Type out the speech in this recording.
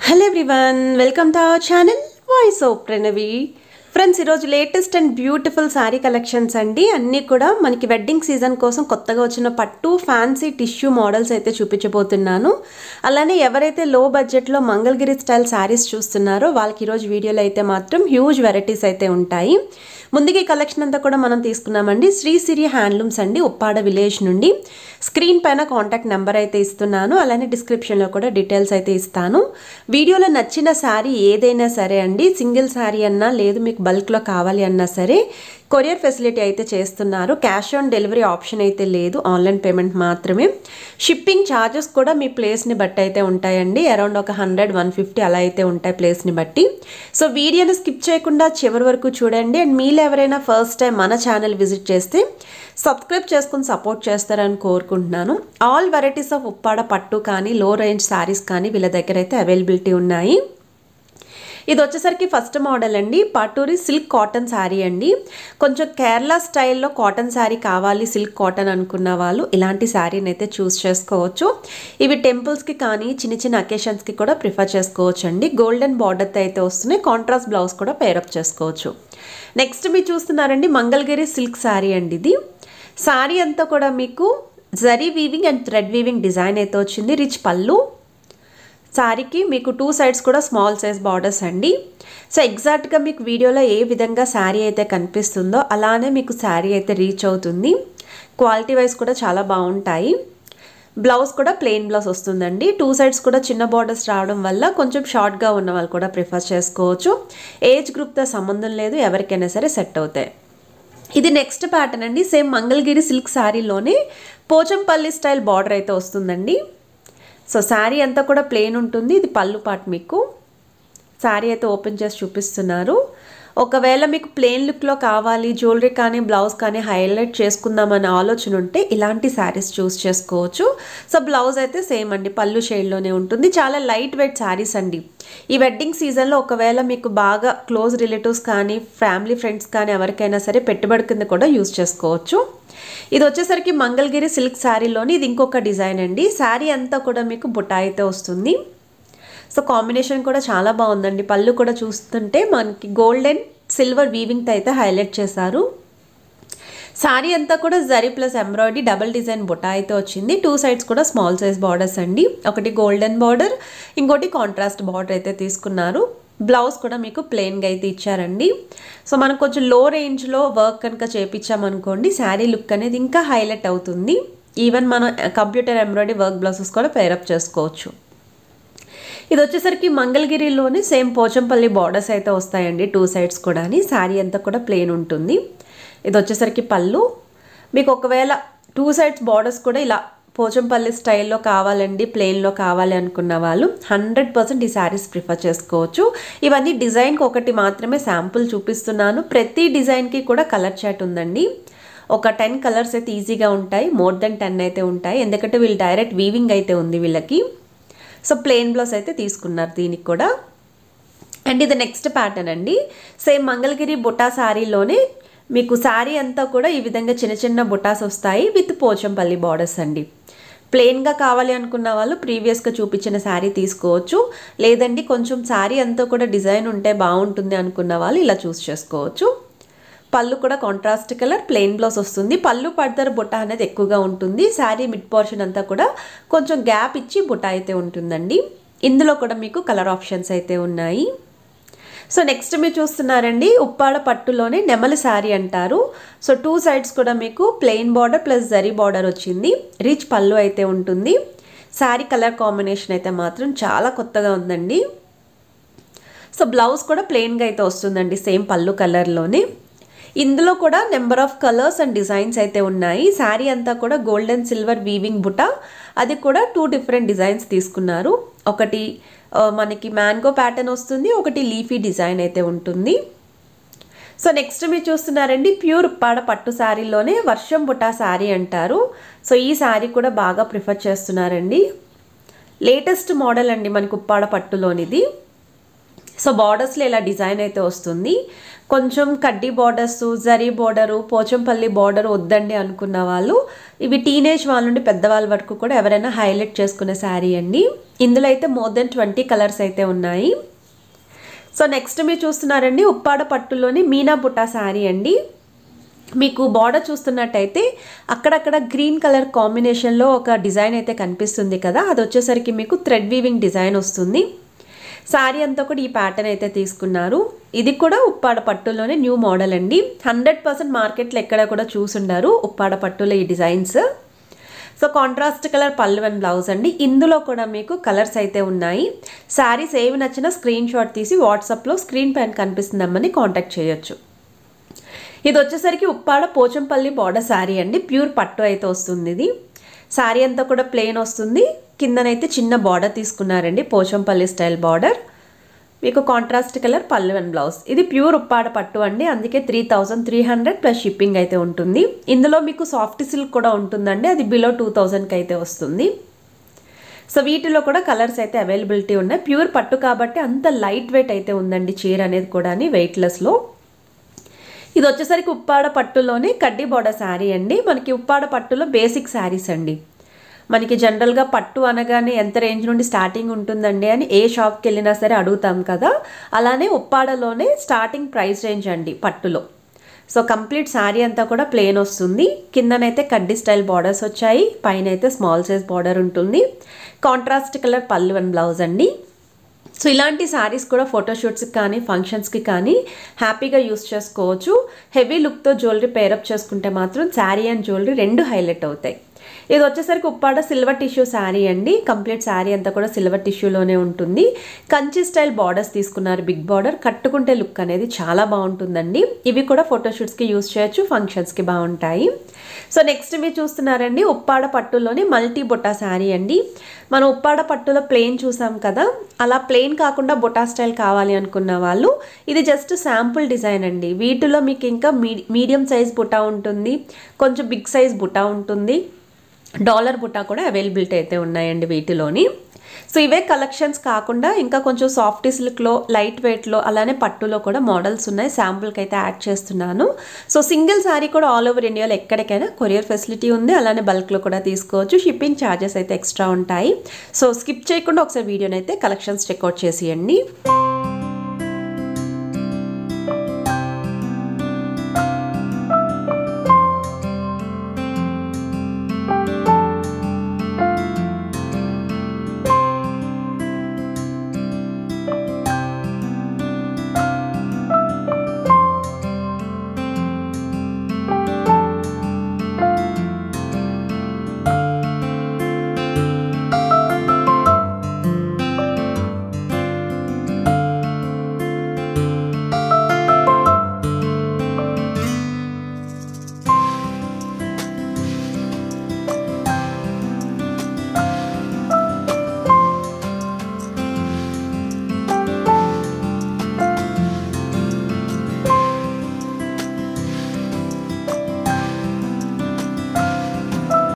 Hello everyone, welcome to our channel Voice of Pranavi. Friends ఈరోజు latest and beautiful sari collections అండి. అన్నీ కూడా మనకి వెడ్డింగ్ సీజన్ కోసం కొత్తగా వచ్చిన పట్టు ఫ్యాన్సీ టిష్యూ మోడల్స్ అయితే చూపించబోతున్నాను. అలానే ఎవరైతే లో బడ్జెట్లో మంగళగిరి స్టైల్ శారీస్ చూస్తున్నారో వాళ్ళకి ఈరోజు వీడియోలో అయితే మాత్రం హ్యూజ్ వెరైటీస్ అయితే ఉంటాయి. ముందుగా ఈ కలెక్షన్ అంతా కూడా మనం తీసుకున్నామండి శ్రీ సిరి హ్యాండ్లూమ్స్ అండి, ఉప్పాడ విలేజ్ నుండి. స్క్రీన్ పైన కాంటాక్ట్ నెంబర్ అయితే ఇస్తున్నాను, అలానే డిస్క్రిప్షన్లో కూడా డీటెయిల్స్ అయితే ఇస్తాను. వీడియోలో నచ్చిన శారీ ఏదైనా సరే అండి, సింగిల్ శారీ అన్నా లేదు మీకు బల్క్లో కావాలి అన్నా సరే కొరియర్ ఫెసిలిటీ అయితే చేస్తున్నారు. క్యాష్ ఆన్ డెలివరీ ఆప్షన్ అయితే లేదు, ఆన్లైన్ పేమెంట్ మాత్రమే. షిప్పింగ్ ఛార్జెస్ కూడా మీ ప్లేస్ని బట్టి అయితే ఉంటాయండి, అరౌండ్ ఒక 100-150 అలా అయితే ఉంటాయి ప్లేస్ని బట్టి. సో వీడియోని స్కిప్ చేయకుండా చివరి వరకు చూడండి. అండ్ మీలో ఎవరైనా ఫస్ట్ టైం మన ఛానల్ విజిట్ చేస్తే సబ్స్క్రైబ్ చేసుకుని సపోర్ట్ చేస్తారని కోరుకుంటున్నాను. ఆల్ వెరైటీస్ ఆఫ్ ఉప్పాడ పట్టు కానీ లో రేంజ్ శారీస్ కానీ వీళ్ళ దగ్గర అయితే అవైలబిలిటీ ఉన్నాయి. ఇది వచ్చేసరికి ఫస్ట్ మోడల్ అండి, పటూరి సిల్క్ కాటన్ శారీ అండి. కొంచెం కేరళ స్టైల్లో కాటన్ శారీ కావాలి, సిల్క్ కాటన్ అనుకున్న వాళ్ళు ఇలాంటి శారీని అయితే చూస్ చేసుకోవచ్చు. ఇవి టెంపుల్స్కి కానీ చిన్న చిన్న అకేషన్స్కి కూడా ప్రిఫర్ చేసుకోవచ్చు అండి. గోల్డెన్ బార్డర్తో అయితే వస్తున్నాయి, కాంట్రాస్ట్ బ్లౌజ్ కూడా పేరప్ చేసుకోవచ్చు. నెక్స్ట్ మీరు చూస్తున్నారండి మంగళగిరి సిల్క్ శారీ అండి. ఇది శారీ అంతా కూడా మీకు zari weaving and thread weaving design అయితే వచ్చింది. రిచ్ పళ్ళు, శారీకి మీకు 2 సైడ్స్ కూడా స్మాల్ సైజ్ బార్డర్స్ అండి. సో ఎగ్జాక్ట్గా మీకు వీడియోలో ఏ విధంగా శారీ అయితే కనిపిస్తుందో అలానే మీకు శారీ అయితే రీచ్ అవుతుంది. క్వాలిటీ వైజ్ కూడా చాలా బాగుంటాయి. బ్లౌజ్ కూడా ప్లెయిన్ బ్లౌజ్ వస్తుందండి. 2 సైడ్స్ కూడా చిన్న బార్డర్స్ రావడం వల్ల కొంచెం షార్ట్గా ఉన్న వాళ్ళు కూడా ప్రిఫర్ చేసుకోవచ్చు. ఏజ్ గ్రూప్తో సంబంధం లేదు, ఎవరికైనా సరే సెట్ అవుతాయి. ఇది నెక్స్ట్ ప్యాటర్న్ అండి, సేమ్ మంగళగిరి సిల్క్ శారీలోనే పోచంపల్లి స్టైల్ బార్డర్ అయితే వస్తుందండి. సో శారీ అంతా కూడా ప్లెయిన్ ఉంటుంది. ఇది పళ్ళు పార్ట్. మీకు శారీ అయితే ఓపెన్ చేసి చూపిస్తున్నారు. ఒకవేళ మీకు ప్లెయిన్ లుక్లో కావాలి, జ్యువెలరీ కానీ బ్లౌజ్ కానీ హైలైట్ చేసుకుందామనే ఆలోచన ఉంటే ఇలాంటి శారీస్ చూస్ చేసుకోవచ్చు. సో బ్లౌజ్ అయితే సేమ్ అండి, పళ్ళు షేడ్లోనే ఉంటుంది. చాలా లైట్ వెయిట్ శారీస్ అండి. ఈ వెడ్డింగ్ సీజన్లో ఒకవేళ మీకు బాగా క్లోజ్ రిలేటివ్స్ కానీ ఫ్యామిలీ ఫ్రెండ్స్ కానీ ఎవరికైనా సరే పెట్టుబడి కింద కూడా యూస్ చేసుకోవచ్చు. ఇది వచ్చేసరికి మంగళగిరి సిల్క్ శారీలోని ఇది ఇంకొక డిజైన్ అండి. శారీ అంతా కూడా మీకు బుట్ట అయితే వస్తుంది. సో కాంబినేషన్ కూడా చాలా బాగుందండి. పళ్ళు కూడా చూస్తుంటే మనకి గోల్డెన్ సిల్వర్ వీవింగ్తో అయితే హైలైట్ చేశారు. శారీ అంతా కూడా zari plus embroidery double design బుట్ట అయితే వచ్చింది. 2 సైడ్స్ కూడా స్మాల్ సైజ్ బార్డర్స్ అండి. ఒకటి గోల్డెన్ బార్డర్, ఇంకోటి కాంట్రాస్ట్ బార్డర్ అయితే తీసుకున్నారు. బ్లౌజ్ కూడా మీకు ప్లెయిన్గా అయితే ఇచ్చారండి. సో మనం కొంచెం లో రేంజ్లో వర్క్ కనుక చేయించామనుకోండి శారీ లుక్ అనేది ఇంకా హైలైట్ అవుతుంది. ఈవెన్ మనం కంప్యూటర్ ఎంబ్రాయిడరీ వర్క్ బ్లౌజెస్ కూడా పేరప్ చేసుకోవచ్చు. ఇది వచ్చేసరికి మంగళగిరిలోని సేమ్ పోచంపల్లి బార్డర్స్ అయితే వస్తాయండి, 2 సైడ్స్ కూడా. శారీ అంతా కూడా ప్లెయిన్ ఉంటుంది. ఇది వచ్చేసరికి పళ్ళు. మీకు ఒకవేళ 2 సైడ్స్ బార్డర్స్ కూడా ఇలా పోచంపల్లి స్టైల్లో కావాలండి, ప్లెయిన్లో కావాలి అనుకున్న వాళ్ళు 100% ఈ శారీస్ ప్రిఫర్ చేసుకోవచ్చు. ఇవన్నీ డిజైన్కి ఒకటి మాత్రమే శాంపుల్ చూపిస్తున్నాను. ప్రతి డిజైన్కి కూడా కలర్ చార్ట్ ఉందండి. ఒక 10 కలర్స్ అయితే ఈజీగా ఉంటాయి, మోర్ దెన్ 10 అయితే ఉంటాయి. ఎందుకంటే వీళ్ళు డైరెక్ట్ వీవింగ్ అయితే ఉంది వీళ్ళకి. సో ప్లెయిన్ బ్లౌజ్ అయితే తీసుకున్నారు దీనికి కూడా. అండ్ ఇది నెక్స్ట్ ప్యాటర్న్ అండి, సేమ్ మంగళగిరి బుట్టా శారీలోనే మీకు శారీ అంతా కూడా ఈ విధంగా చిన్న చిన్న బుటాస్ వస్తాయి విత్ పోచంపల్లి బార్డర్స్ అండి. ప్లెయిన్గా కావాలి అనుకున్న వాళ్ళు ప్రీవియస్గా చూపించిన శారీ తీసుకోవచ్చు, లేదండి కొంచెం శారీ అంతా కూడా డిజైన్ ఉంటే బాగుంటుంది అనుకున్న వాళ్ళు ఇలా చూస్ చేసుకోవచ్చు. పళ్ళు కూడా కాంట్రాస్ట్ కలర్, ప్లెయిన్ బ్లౌజ్ వస్తుంది. పళ్ళు పడతారు బుట్ట అనేది ఎక్కువగా ఉంటుంది. శారీ మిడ్ పోర్షన్ అంతా కూడా కొంచెం గ్యాప్ ఇచ్చి బుట్ట అయితే ఉంటుందండి. ఇందులో కూడా మీకు కలర్ ఆప్షన్స్ అయితే ఉన్నాయి. సో నెక్స్ట్ మీరు చూస్తున్నారండి ఉప్పాడ పట్టులోనే నెమలి శారీ అంటారు. సో 2 సైడ్స్ కూడా మీకు plain border plus zari border వచ్చింది. రిచ్ పళ్ళు అయితే ఉంటుంది. శారీ కలర్ కాంబినేషన్ అయితే మాత్రం చాలా కొత్తగా ఉందండి. సో బ్లౌజ్ కూడా ప్లెయిన్గా అయితే వస్తుందండి, సేమ్ పళ్ళు కలర్లోనే. ఇందులో కూడా number of colours and designs అయితే ఉన్నాయి. శారీ అంతా కూడా గోల్డెన్ సిల్వర్ వీవింగ్ బుట్ట, అది కూడా 2 డిఫరెంట్ డిజైన్స్ తీసుకున్నారు. ఒకటి మనకి మ్యాంగో ప్యాటర్న్ వస్తుంది, ఒకటి లీఫీ డిజైన్ అయితే ఉంటుంది. సో నెక్స్ట్ మీరు చూస్తున్నారండి ప్యూర్ ఉప్పాడ పట్టు శారీలోనే వర్షం బుట్టా శారీ అంటారు. సో ఈ శారీ కూడా బాగా ప్రిఫర్ చేస్తున్నారండి. లేటెస్ట్ మోడల్ అండి మనకి ఉప్పాడ పట్టులోనిది. సో బార్డర్స్లో ఇలా డిజైన్ అయితే వస్తుంది. కొంచెం కడ్డీ borders, zari border, Pochampally border వద్దండి అనుకున్న వాళ్ళు ఇవి టీనేజ్ వాళ్ళ నుండి పెద్దవాళ్ళ వరకు కూడా ఎవరైనా హైలైట్ చేసుకునే శారీ అండి. ఇందులో అయితే మోర్ దెన్ 20 కలర్స్ అయితే ఉన్నాయి. సో నెక్స్ట్ మీరు చూస్తున్నారండి ఉప్పాడ పట్టులోని మీనా బుట్టా శారీ అండి. మీకు బార్డర్ చూస్తున్నట్టయితే అక్కడక్కడ గ్రీన్ కలర్ కాంబినేషన్లో ఒక డిజైన్ అయితే కనిపిస్తుంది కదా, అది వచ్చేసరికి మీకు థ్రెడ్ వీవింగ్ డిజైన్ వస్తుంది. శారీ అంతా కూడా ఈ ప్యాటర్న్ అయితే తీసుకున్నారు. ఇది కూడా ఉప్పాడ పట్టులోనే న్యూ మోడల్ అండి. 100% మార్కెట్లో ఎక్కడ కూడా చూసుండారు ఉప్పాడ పట్టులో ఈ డిజైన్స్. సో కాంట్రాస్ట్ కలర్ పళ్ళు అండ్ బ్లౌజ్ అండి. ఇందులో కూడా మీకు కలర్స్ అయితే ఉన్నాయి. శారీస్ ఏవి నచ్చినా స్క్రీన్ షాట్ తీసి వాట్సాప్లో స్క్రీన్ పైన కనిపిస్తుందమ్మని కాంటాక్ట్ చేయొచ్చు. ఇది వచ్చేసరికి ఉప్పాడ పోచంపల్లి బార్డర్ శారీ అండి. ప్యూర్ పట్టు అయితే వస్తుంది. ఇది శారీ అంతా కూడా ప్లెయిన్ వస్తుంది. కిందనైతే చిన్న బార్డర్ తీసుకున్నారండి, పోచంపల్లి స్టైల్ బార్డర్. మీకు కాంట్రాస్ట్ కలర్ పళ్ళు అండ్ బ్లౌజ్. ఇది ప్యూర్ ఉప్పాడ పట్టు అండి, అందుకే 3300 ప్లస్ షిప్పింగ్ అయితే ఉంటుంది. ఇందులో మీకు సాఫ్ట్ సిల్క్ కూడా ఉంటుందండి, అది బిలో 2000కి అయితే వస్తుంది. సో వీటిలో కూడా కలర్స్ అయితే అవైలబిలిటీ ఉన్నాయి. ప్యూర్ పట్టు కాబట్టి అంత లైట్ వెయిట్ అయితే ఉందండి చీర అనేది కూడా వెయిట్లెస్లో. ఇది వచ్చేసరికి ఉప్పాడ పట్టులోనే కడ్డీ బార్డర్ శారీ అండి. మనకి ఉప్పాడ పట్టులో బేసిక్ శారీస్ అండి. మనకి జనరల్గా పట్టు అనగానే ఎంత రేంజ్ నుండి స్టార్టింగ్ ఉంటుందండి అని ఏ షాప్కి వెళ్ళినా సరే అడుగుతాం కదా, అలానే ఉప్పాడలోనే స్టార్టింగ్ ప్రైస్ రేంజ్ అండి పట్టులో. సో కంప్లీట్ శారీ అంతా కూడా ప్లెయిన్ వస్తుంది. కిందనైతే కడ్డీ స్టైల్ బార్డర్స్ వచ్చాయి, పైన అయితే స్మాల్ సైజ్ బార్డర్ ఉంటుంది. కాంట్రాస్ట్ కలర్ పళ్ళు అండ్ బ్లౌజ్ అండి. సో ఇలాంటి శారీస్ కూడా ఫోటోషూట్స్కి కానీ ఫంక్షన్స్కి కానీ హ్యాపీగా యూస్ చేసుకోవచ్చు. హెవీ లుక్తో జ్యువెలరీ పేరప్ చేసుకుంటే మాత్రం శారీ అండ్ జ్యువెలరీ రెండు హైలైట్ అవుతాయి. ఇది వచ్చేసరికి ఉప్పాడ సిల్వర్ టిష్యూ శారీ అండి. కంప్లీట్ శారీ అంతా కూడా సిల్వర్ టిష్యూలోనే ఉంటుంది. కంచి స్టైల్ బార్డర్స్ తీసుకున్నారు, బిగ్ బార్డర్. కట్టుకుంటే లుక్ అనేది చాలా బాగుంటుందండి. ఇవి కూడా ఫోటోషూట్స్కి యూస్ చేయొచ్చు, ఫంక్షన్స్కి బాగుంటాయి. సో నెక్స్ట్ మీరు చూస్తున్నారండి ఉప్పాడ పట్టులోని మల్టీ బుట్టా శారీ అండి. మనం ఉప్పాడ పట్టులో ప్లెయిన్ చూసాం కదా, అలా ప్లెయిన్ కాకుండా బుట్టా స్టైల్ కావాలి అనుకున్న వాళ్ళు ఇది జస్ట్ శాంపుల్ డిజైన్ అండి. వీటిలో మీకు ఇంకా మీడియం సైజ్ బుట్టా ఉంటుంది, కొంచెం బిగ్ సైజ్ బుట్టా ఉంటుంది, డాలర్ బుట్టా కూడా అవైలబిలిటీ అయితే ఉన్నాయండి వీటిలోని. సో ఇవే కలెక్షన్స్ కాకుండా ఇంకా కొంచెం సాఫ్ట్ సిల్క్లో, లైట్ వెయిట్లో, అలానే పట్టులో కూడా మోడల్స్ ఉన్నాయి. శాంపుల్కి అయితే యాడ్ చేస్తున్నాను. సో సింగిల్ శారీ కూడా ఆల్ ఓవర్ ఇండియాలో ఎక్కడికైనా కొరియర్ ఫెసిలిటీ ఉంది, అలానే బల్క్లో కూడా తీసుకోవచ్చు. షిప్పింగ్ ఛార్జెస్ అయితే ఎక్స్ట్రా ఉంటాయి. సో స్కిప్ చేయకుండా ఒకసారి వీడియోని అయితే కలెక్షన్స్ చెక్అవుట్ చేసేయండి.